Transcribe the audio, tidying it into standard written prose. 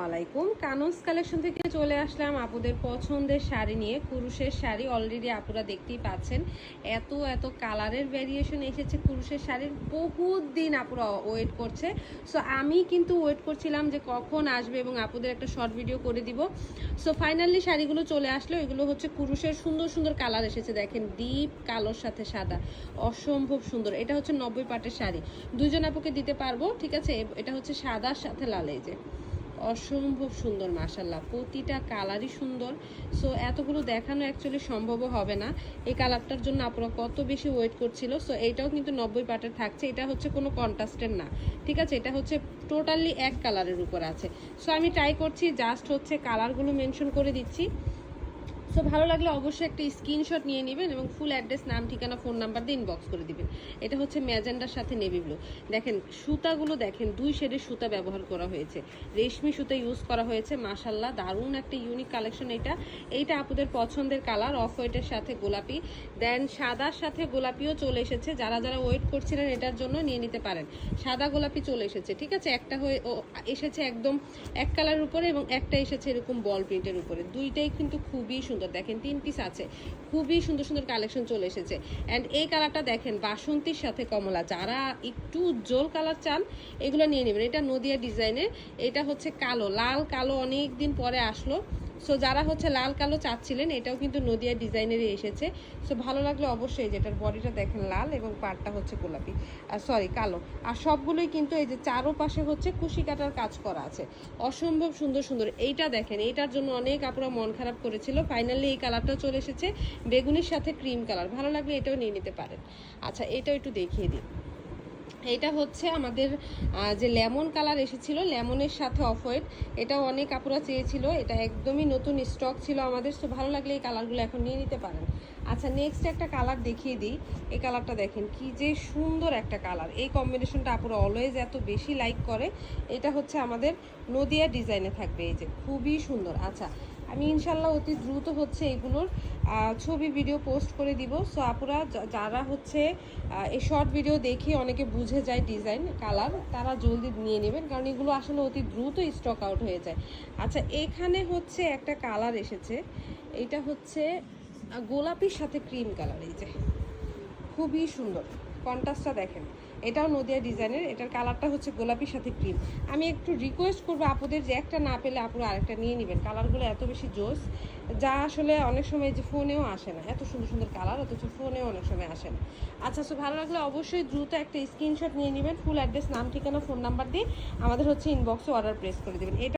আলাইকুম। কানন্স কালেকশন থেকে চলে আসলাম আপুদের পছন্দের শাড়ি নিয়ে। কুরুশের শাড়ি অলরেডি আপুরা দেখতেই পাচ্ছেন, এত এত কালারের ভ্যারিয়েশন এসেছে কুরুশের শাড়ির। বহুত দিন আপুরা ওয়েট করছে। সো আমি কিন্তু ওয়েট করছিলাম যে কখন আসবে এবং আপুদের একটা শর্ট ভিডিও করে দিব। সো ফাইনালি শাড়িগুলো চলে আসলো। এগুলো হচ্ছে কুরুশের সুন্দর সুন্দর কালার এসেছে, দেখেন ডিপ কালোর সাথে সাদা, অসম্ভব সুন্দর। এটা হচ্ছে 90 পাটের শাড়ি, দুইজন আপুকে দিতে পারবো, ঠিক আছে। এটা হচ্ছে সাদার সাথে লাল, এই যে অসম্ভব সুন্দর মাশাল্লাহ, প্রতিটা কালারই সুন্দর। সো এতগুলো দেখানো অ্যাকচুয়ালি সম্ভবও হবে না। এই কালারটার জন্য আপনারা কত বেশি ওয়েট করছিল। সো এইটাও কিন্তু 90 পাটের থাকছে। এটা হচ্ছে কোনো কন্ট্রাস্টের না, ঠিক আছে। এটা হচ্ছে টোটালি এক কালারের উপর আছে। সো আমি ট্রাই করছি, জাস্ট হচ্ছে কালারগুলো মেনশন করে দিচ্ছি। সো ভালো লাগলে অবশ্যই একটা স্ক্রিনশট নিয়ে নেবেন এবং ফুল অ্যাড্রেস, নাম, ঠিকানা, ফোন নাম্বার দিয়ে ইনবক্স করে দিবেন। এটা হচ্ছে ম্যাজেন্ডার সাথে নেভি ব্লু। দেখেন সুতাগুলো, দেখেন দুই শেডের সুতা ব্যবহার করা হয়েছে, রেশমি সুতা ইউজ করা হয়েছে। মাশাল্লাহ দারুণ একটা ইউনিক কালেকশন এইটা আপুদের পছন্দের কালার, অফ হোয়াইটের সাথে গোলাপি, দেন সাদার সাথে গোলাপিও চলে এসেছে। যারা যারা ওয়েট করছিলেন এটার জন্য নিয়ে নিতে পারেন। সাদা গোলাপি চলে এসেছে, ঠিক আছে। একটা হয়ে এসেছে একদম এক কালারের উপরে এবং একটা এসেছে এরকম বল প্রিন্টের উপরে। দুইটাই কিন্তু খুবই সুন্দর, দেখেন 3 পিস আছে, খুবই সুন্দর সুন্দর কালেকশন চলে এসেছে। অ্যান্ড এই কালারটা দেখেন বাসন্তীর সাথে কমলা, যারা একটু উজ্জ্বল কালার চান এগুলো নিয়ে নেবেন। এটা নদিয়া ডিজাইনের, এটা হচ্ছে কালো, লাল কালো অনেক দিন পরে আসলো। সো যারা হচ্ছে লাল কালো চাচ্ছিলেন, এটাও কিন্তু নদিয়া ডিজাইনেরই এসেছে। সো ভালো লাগলে অবশ্যই, যেটার বডিটা দেখেন লাল এবং পাড়টা হচ্ছে গোলাপি, সরি কালো। আর সবগুলোই কিন্তু এই যে চারোপাশে হচ্ছে কুশি কাটার কাজ করা আছে, অসম্ভব সুন্দর সুন্দর। এইটা দেখেন, এইটার জন্য অনেক আপুরা মন খারাপ করেছিল। ফাইনালি এই কালারটাও চলে এসেছে, বেগুনির সাথে ক্রিম কালার। ভালো লাগলে এটাও নিয়ে নিতে পারেন। আচ্ছা এটাও একটু দেখিয়ে দিন। এটা হচ্ছে আমাদের যে লেমন কালার এসেছিল, লেমনের সাথে অফ হোয়াইট, এটাও অনেক আপুরা চেয়েছিল। এটা একদমই নতুন স্টক ছিল আমাদের। তো ভালো লাগলে এই কালারগুলো এখন নিয়ে নিতে পারেন। আচ্ছা নেক্সট একটা কালার দেখিয়ে দিই। এই কালারটা দেখেন কি যে সুন্দর একটা কালার, এই কম্বিনেশনটা আপুরা অলওয়েজ এত বেশি লাইক করে। এটা হচ্ছে আমাদের নদিয়া ডিজাইনে থাকবে, এই যে খুবই সুন্দর। আচ্ছা আমি ইনশাল্লাহ অতি দ্রুত হচ্ছে এগুলোর ছবি ভিডিও পোস্ট করে দিব। সো আপুরা যারা হচ্ছে এই শর্ট ভিডিও দেখে অনেকে বুঝে যায় ডিজাইন কালার, তারা জলদি নিয়ে নেবেন, কারণ এগুলো আসলে অতি দ্রুত স্টক আউট হয়ে যায়। আচ্ছা এখানে হচ্ছে একটা কালার এসেছে, এটা হচ্ছে গোলাপির সাথে ক্রিম কালার, এই যে খুবই সুন্দর কন্ট্রাস্টটা দেখেন। এটাও নদিয়া ডিজাইনের, এটার কালারটা হচ্ছে গোলাপির সাথে ক্রিম। আমি একটু রিকোয়েস্ট করবো আপুদের যে একটা না পেলে আপুরা আরেকটা নিয়ে নেবেন। কালারগুলো এত বেশি জোস, যা আসলে অনেক সময় যে ফোনেও আসে না, এত সুন্দর সুন্দর কালার অথচ ফোনেও অনেক সময় আসে না। আচ্ছা সো ভালো লাগলে অবশ্যই দ্রুত একটা স্ক্রিনশট নিয়ে নেবেন, ফুল অ্যাড্রেস, নাম, ঠিকানা, ফোন নাম্বার দিয়ে আমাদের হচ্ছে ইনবক্সে অর্ডার প্লেস করে দেবেন। এটা